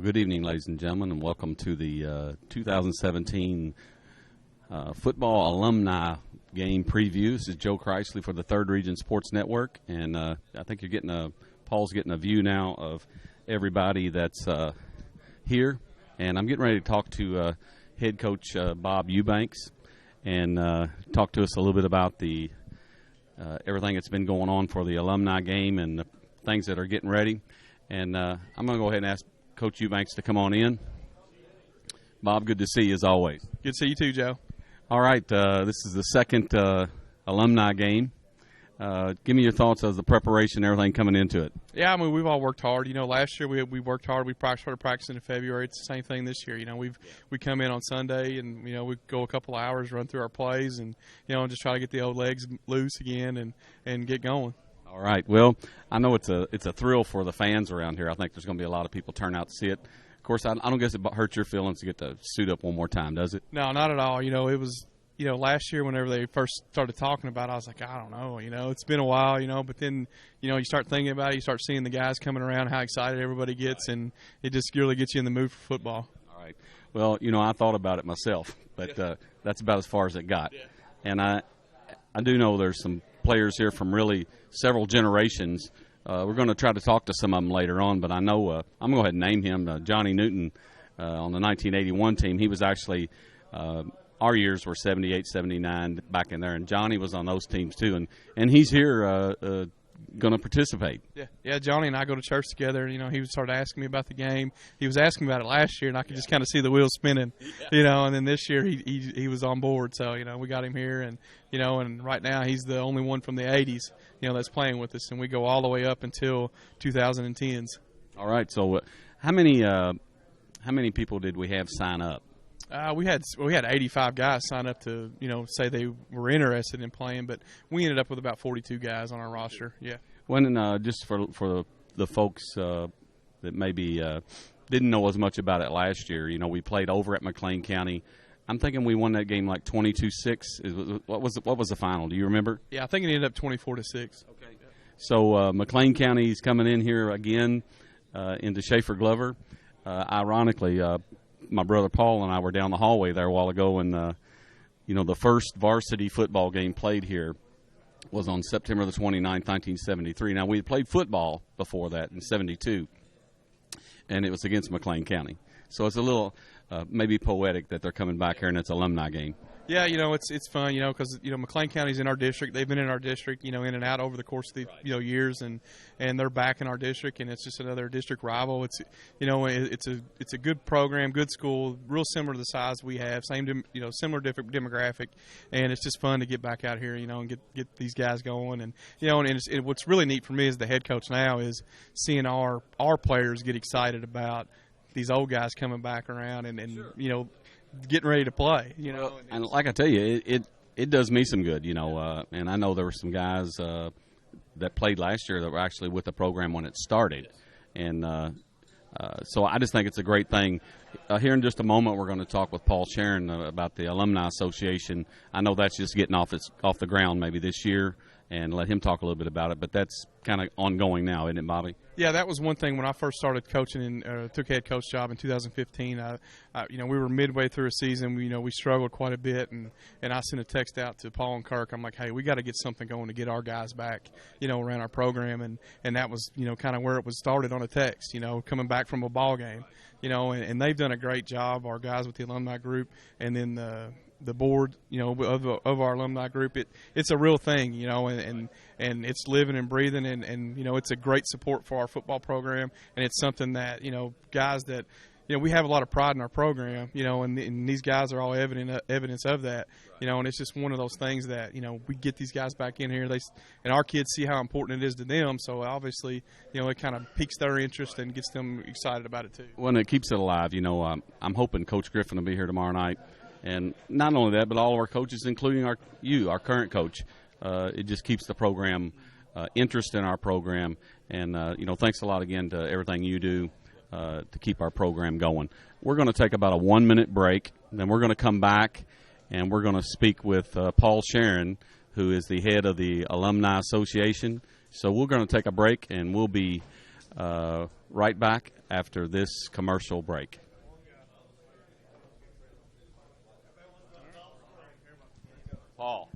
Well, good evening, ladies and gentlemen, and welcome to the 2017 football alumni game preview. This is Joe Chrisley for the Third Region Sports Network, and I think you're getting Paul's getting a view now of everybody that's here, and I'm getting ready to talk to head coach Bob Eubanks and talk to us a little bit about the everything that's been going on for the alumni game and the things that are getting ready. And I'm going to go ahead and ask Coach Eubanks to come on in. Bob, good to see you as always. Good to see you too, Joe. All right, this is the second alumni game. Give me your thoughts of the preparation, everything coming into it. Yeah, I mean, we've all worked hard. You know, last year we worked hard. We started practicing in February. It's the same thing this year. You know, we come in on Sunday and, you know, we go a couple hours, run through our plays, and, you know, just try to get the old legs loose again and get going. All right. Well, I know it's a thrill for the fans around here. I think there's going to be a lot of people turn out to see it. Of course, I don't guess it hurts your feelings to get to suit up one more time, does it? No, not at all. You know, it was, you know, last year whenever they first started talking about it, I was like, I don't know. You know, it's been a while, you know, but then, you know, you start thinking about it, you start seeing the guys coming around, how excited everybody gets, and it just really gets you in the mood for football. All right. Well, you know, I thought about it myself, but that's about as far as it got. Yeah. And I do know there's some players here from really several generations. We're going to try to talk to some of them later on, but I know I'm going to go ahead and name him, Johnny Newton on the 1981 team. He was actually our years were 78, 79 back in there, and Johnny was on those teams too, and he's here going to participate. Yeah, Johnny and I go to church together. You know, he started asking me about the game. He was asking me about it last year, and I could just kind of see the wheels spinning. You know, and then this year he was on board. So, you know, we got him here, and, you know, and right now he's the only one from the 80s, you know, that's playing with us, and we go all the way up until 2010s. All right. So, how many people did we have sign up? We had 85 guys sign up to, you know, say they were interested in playing, but we ended up with about 42 guys on our roster. Yeah. When just for the folks that maybe didn't know as much about it last year, you know, we played over at McLean County. I'm thinking we won that game like 22-6. What was the final? Do you remember? Yeah, I think it ended up 24-6. Okay. So McLean County's coming in here again into Schaefer-Glover. Ironically, my brother Paul and I were down the hallway there a while ago, and you know, the first varsity football game played here was on September the 29th, 1973. Now, we had played football before that in 72, and it was against McLean County. So it's a little maybe poetic that they're coming back here and it's an alumni game. Yeah, you know, it's fun, you know, because, you know, McLean County's in our district. They've been in our district, you know, in and out over the course of the you know, years, and they're back in our district, and it's just another district rival. It's, you know, it's a good program, good school, real similar to the size we have, same, you know, similar different demographic, and it's just fun to get back out here, you know, and get these guys going, and, you know, and what's really neat for me as the head coach now is seeing our players get excited about these old guys coming back around and Sure. You know, getting ready to play, you know. And like I tell you, it does me some good, you know. And I know there were some guys that played last year that were actually with the program when it started. And so I just think it's a great thing. Here in just a moment, we're going to talk with Paul Sharon about the Alumni Association. I know that's just getting off the ground maybe this year, and let him talk a little bit about it. But that's kind of ongoing now, isn't it, Bobby? Yeah, that was one thing when I first started coaching and took a head coach job in 2015. You know, we were midway through a season. You know, we struggled quite a bit, and I sent a text out to Paul and Kirk. I'm like, hey, we got to get something going to get our guys back, you know, around our program, and that was, you know, kind of where it was started on a text, you know, coming back from a ball game, you know, and they've done a great job, our guys with the alumni group, and then the board, you know, of our alumni group. It's a real thing, you know, and it's living and breathing, and you know, it's a great support for our football program, and it's something that, you know, guys that, you know, we have a lot of pride in our program, you know, and these guys are all evidence of that, you know, and it's just one of those things that, you know, we get these guys back in here, and our kids see how important it is to them, so obviously, you know, it kind of piques their interest and gets them excited about it too. Well, it keeps it alive, you know. I'm hoping Coach Griffin will be here tomorrow night. And not only that, but all of our coaches, including our current coach, it just keeps the program interest in our program. And, you know, thanks a lot again to everything you do to keep our program going. We're going to take about a 1-minute break. Then we're going to come back, and we're going to speak with Paul Sharon, who is the head of the Alumni Association. So we're going to take a break, and we'll be right back after this commercial break. Paul.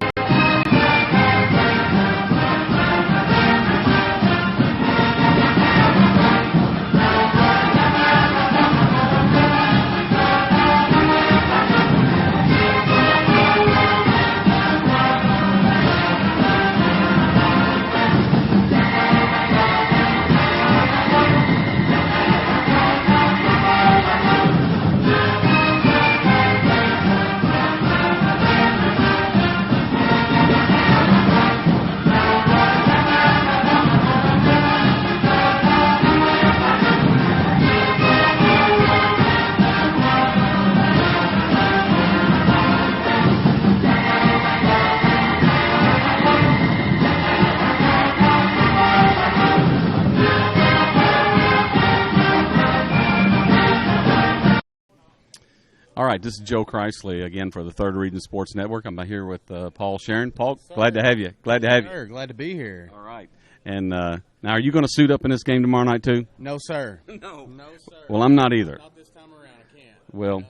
All right, this is Joe Chrisley again for the Third Region Sports Network. I'm here with Paul Sharon. Paul, glad to have you. Glad to have you. Glad to be here. All right. And now, are you going to suit up in this game tomorrow night too? No, sir. No, sir. Well, I'm not either. Not this time around. I can't. Well,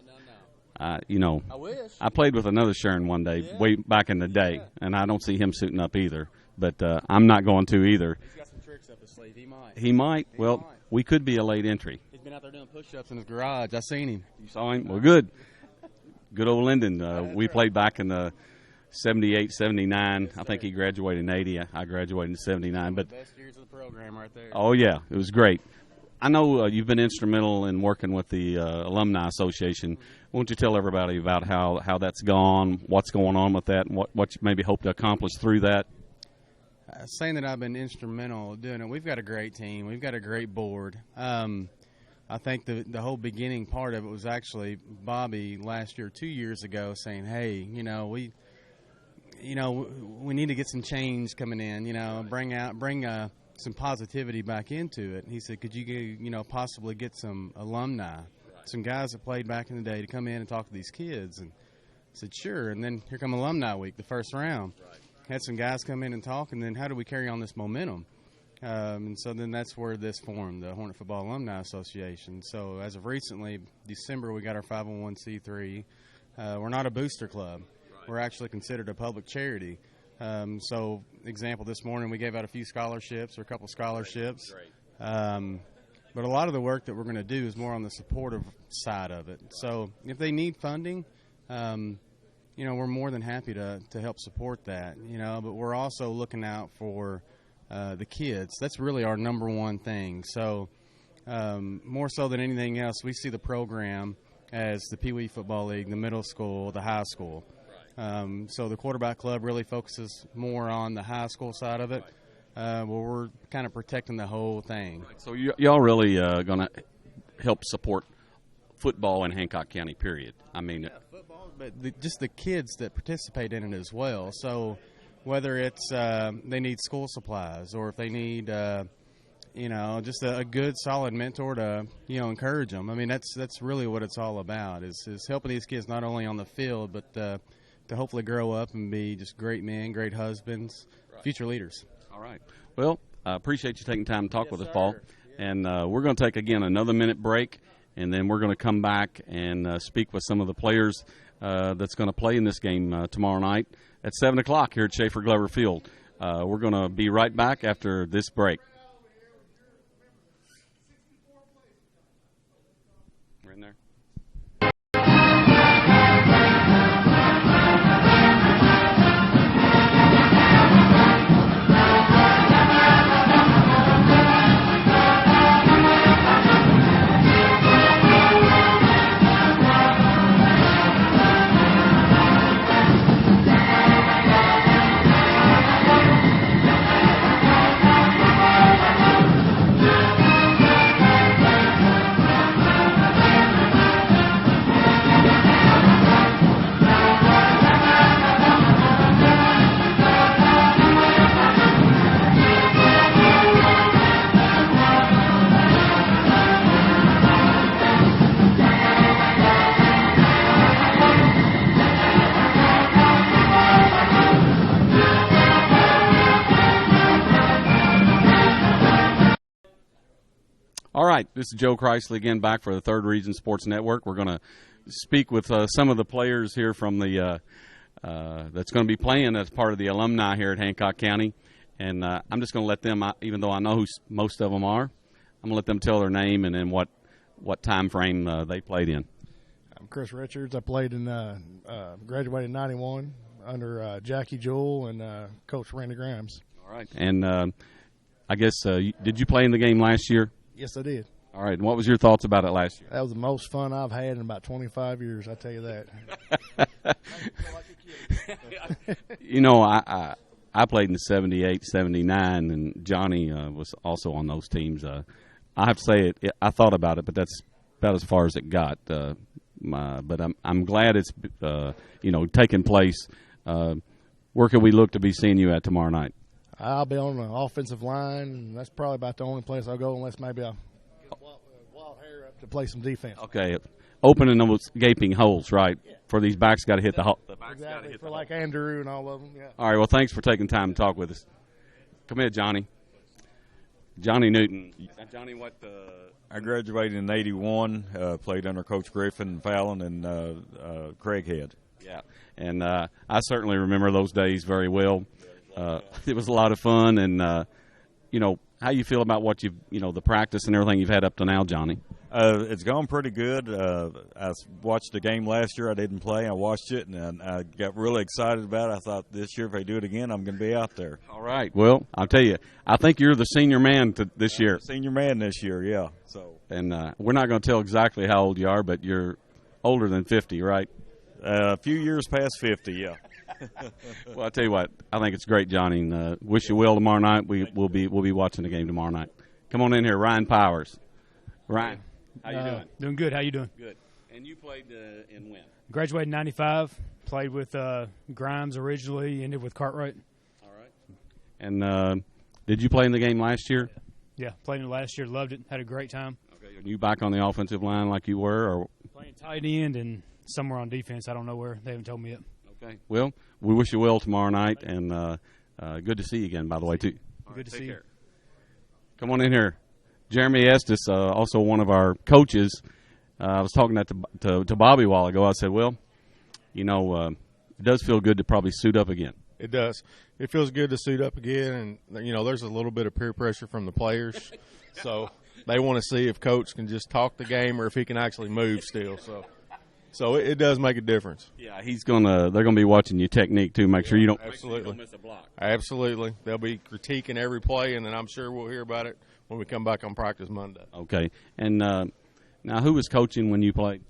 No. I wish. I played with another Sharon one day, way back in the day, and I don't see him suiting up either. But I'm not going to either. He's got some tricks up his sleeve. He might. He might. We could be a late entry. He's been out there doing push-ups in his garage. I seen him. You saw him? Well, good. Good old Linden. We played back in the 78, 79. I think he graduated in 80. I graduated in 79. But the best years of the program right there. Oh, yeah. It was great. I know you've been instrumental in working with the Alumni Association. Why don't you tell everybody about how that's gone, what's going on with that, and what you maybe hope to accomplish through that? Saying that I've been instrumental doing it, we've got a great team. We've got a great board. I think the whole beginning part of it was actually Bobby last year, 2 years ago, saying, "Hey, we need to get some change coming in. Bring some positivity back into it." And he said, "Could you possibly get some alumni, some guys that played back in the day, to come in and talk to these kids?" And I said, "Sure." And then here come Alumni Week, the first round. Right. Had some guys come in and talk, and then how do we carry on this momentum? And so then that's where this formed, the Hornet Football Alumni Association. So as of recently, December, we got our 501c3. We're not a booster club. Right. We're actually considered a public charity. So, example, this morning we gave out a few scholarships, or a couple scholarships. Great. But a lot of the work that we're going to do is more on the supportive side of it. So if they need funding, we're more than happy to help support that, but we're also looking out for the kids. That's really our number one thing. So more so than anything else, we see the program as the Pee Wee Football League, the middle school, the high school. So the quarterback club really focuses more on the high school side of it, where we're kind of protecting the whole thing. So y'all really going to help support football in Hancock County, period. I mean, football, but just the kids that participate in it as well. So whether it's they need school supplies, or if they need just a good, solid mentor to encourage them. I mean, that's really what it's all about, is helping these kids not only on the field, but to hopefully grow up and be just great men, great husbands, future leaders. All right. Well, I appreciate you taking time to talk with us, Paul. Yeah. And we're going to take, again, another minute break, and then we're going to come back and speak with some of the players that's going to play in this game tomorrow night at 7 o'clock here at Schaefer Glover Field. We're going to be right back after this break. We're in there. All right, this is Joe Chrisley again, back for the Third Region Sports Network. We're going to speak with some of the players here from the that's going to be playing as part of the alumni here at Hancock County. And I'm just going to let them, even though I know who most of them are, I'm going to let them tell their name and then what time frame they played in. I'm Chris Richards. I played in graduated in '91 under Jackie Jewell and Coach Randy Grimes. All right. And I guess, did you play in the game last year? Yes, I did. All right. And what was your thoughts about it last year? That was the most fun I've had in about 25 years, I tell you that. You know, I played in '78, '79, and Johnny was also on those teams. I have to say, I thought about it, but that's about as far as it got. But I'm glad it's taking place. Where can we look to be seeing you at tomorrow night? I'll be on the offensive line, and that's probably about the only place I'll go unless maybe I'll get wild hair up to play some defense. Okay, opening those gaping holes, right? Yeah. For these backs, got to hit the hole. Exactly, for like Andrew and all of them. Yeah. All right. Well, thanks for taking time to talk with us. Come here, Johnny. Johnny Newton. Johnny, what? I graduated in '81. Played under Coach Griffin, Fallon, and Craig Head. Yeah, and I certainly remember those days very well. It was a lot of fun, and how you feel about what the practice and everything you've had up to now, Johnny? It's gone pretty good. I watched the game last year. I didn't play. I watched it, and I got really excited about it. I thought this year, if they do it again, I'm going to be out there. All right. Well, I'll tell you, I think you're the senior man this year. Senior man this year, yeah. And we're not going to tell exactly how old you are, but you're older than 50, right? A few years past 50, yeah. Well, I'll tell you what, I think it's great, Johnny. And, wish you well tomorrow night. We'll be watching the game tomorrow night. Come on in here, Ryan Powers. Ryan, how you doing? Doing good. How you doing? Good. And you played in when? Graduated in '95. Played with Grimes originally. Ended with Cartwright. All right. And did you play in the game last year? Yeah, played in it last year. Loved it. Had a great time. Okay. Are you back on the offensive line like you were, or playing tight end and somewhere on defense? I don't know where. They haven't told me yet. Okay. Well, we wish you well tomorrow night, and good to see you again, by the way, too. Good to see you. Come on in here. Jeremy Estes, also one of our coaches. I was talking to Bobby a while ago. I said, well, it does feel good to probably suit up again. It does. It feels good to suit up again, and, there's a little bit of peer pressure from the players. So they want to see if Coach can just talk the game or if he can actually move still. So it does make a difference. Yeah, they're gonna be watching your technique too. Make sure you don't miss a block. Absolutely, they'll be critiquing every play, and then I'm sure we'll hear about it when we come back on practice Monday. Okay, and now who was coaching when you played?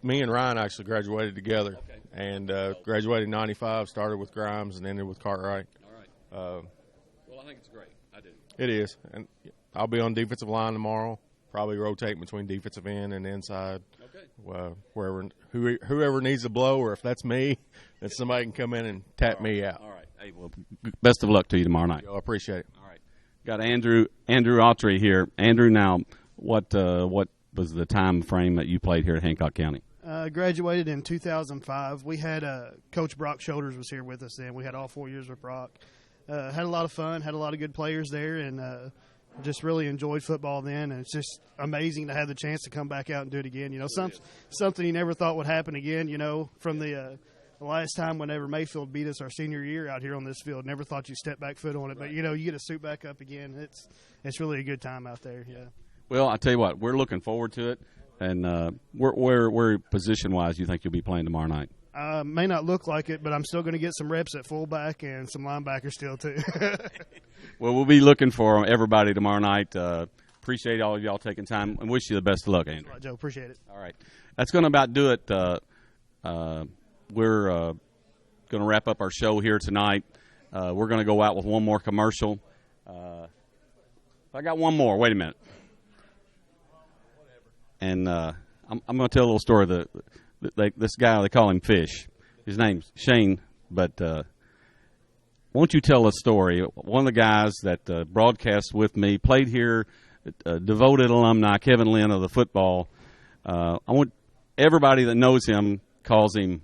Me and Ryan actually graduated together, and graduated in '95. Started with Grimes and ended with Cartwright. All right. Well, I think it's great. I do. It is, and I'll be on defensive line tomorrow. Probably rotate between defensive end and inside. Okay. Whoever needs a blow, or if that's me, then somebody can come in and tap me out. All right. Hey, well, best of luck to you tomorrow night. I appreciate it. All right. Got Andrew Autry here. Andrew, now what was the time frame that you played here at Hancock County? Graduated in 2005. We had Coach Brock Shoulders was here with us then. We had all 4 years with Brock. Had a lot of fun. Had a lot of good players there, and just really enjoyed football then, and it's just amazing to have the chance to come back out and do it again. Something you never thought would happen again, from the last time whenever Mayfield beat us our senior year out here on this field. Never thought you'd step back foot on it, but, you get to suit back up again. It's really a good time out there, yeah. Well, I tell you what, we're looking forward to it, and where position-wise you think you'll be playing tomorrow night? May not look like it, but I'm still going to get some reps at fullback and some linebackers still, too. Well, we'll be looking for everybody tomorrow night. Appreciate all of y'all taking time, and wish you the best of luck, Andrew. All right, Joe, appreciate it. All right. That's going to about do it. We're going to wrap up our show here tonight. We're going to go out with one more commercial. I got one more. Wait a minute. And I'm going to tell a little story. This guy, they call him Fish. His name's Shane, but won't you tell a story? One of the guys that broadcast with me, played here, devoted alumni, Kevin Lynn of the football. I want everybody that knows him calls him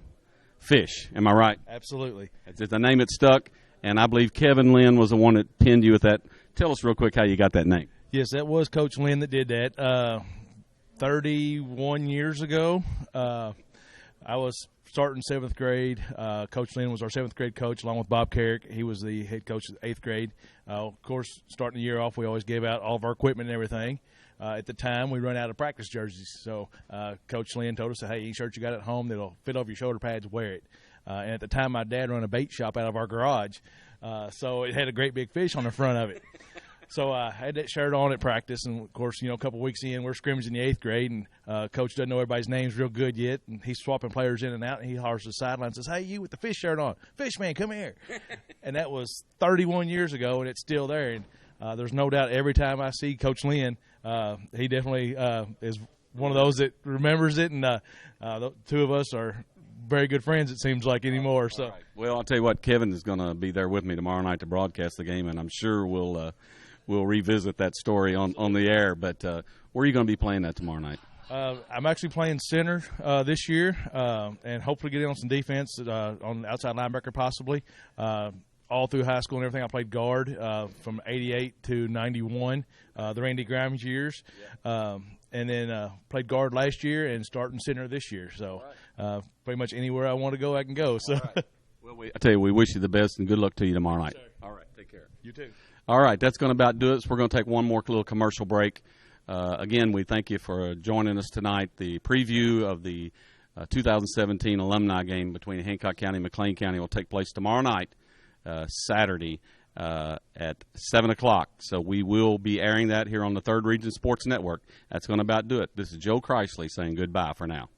Fish. Am I right? Absolutely. It's the name that stuck, and I believe Kevin Lynn was the one that pinned you with that. Tell us real quick how you got that name. Yes, that was Coach Lynn that did that. 31 years ago, I was starting 7th grade. Coach Lynn was our 7th grade coach, along with Bob Carrick. He was the head coach of 8th grade. Of course, starting the year off, we always gave out all of our equipment and everything. At the time, we run out of practice jerseys. So Coach Lynn told us, hey, any shirt you got at home that'll fit over your shoulder pads, wear it. And at the time, my dad ran a bait shop out of our garage. So it had a great big fish on the front of it. So I had that shirt on at practice, and, of course, a couple weeks in, we're scrimmaging the 8th grade, and Coach doesn't know everybody's names real good yet, and he's swapping players in and out, and he hollers to the sideline and says, hey, you with the fish shirt on, fish man, come here. And that was 31 years ago, and it's still there. And there's no doubt every time I see Coach Lynn, he definitely is one of those that remembers it, and the two of us are very good friends, it seems like, anymore. So, right. Well, I'll tell you what, Kevin is going to be there with me tomorrow night to broadcast the game, and I'm sure we'll revisit that story on the air. But where are you going to be playing that tomorrow night? I'm actually playing center this year, and hopefully get in on some defense on the outside linebacker possibly. All through high school and everything, I played guard from 88 to 91, the Randy Grimes years. Yeah. And then played guard last year and starting center this year. So pretty much anywhere I want to go, I can go. So, right. Well, I tell you, we wish you the best and good luck to you tomorrow night. Sure. All right, take care. You too. All right, that's going to about do it. So we're going to take one more little commercial break. Again, we thank you for joining us tonight. The preview of the 2017 alumni game between Hancock County and McLean County will take place tomorrow night, Saturday, at 7 o'clock. So we will be airing that here on the Third Region Sports Network. That's going to about do it. This is Joe Chrisley saying goodbye for now.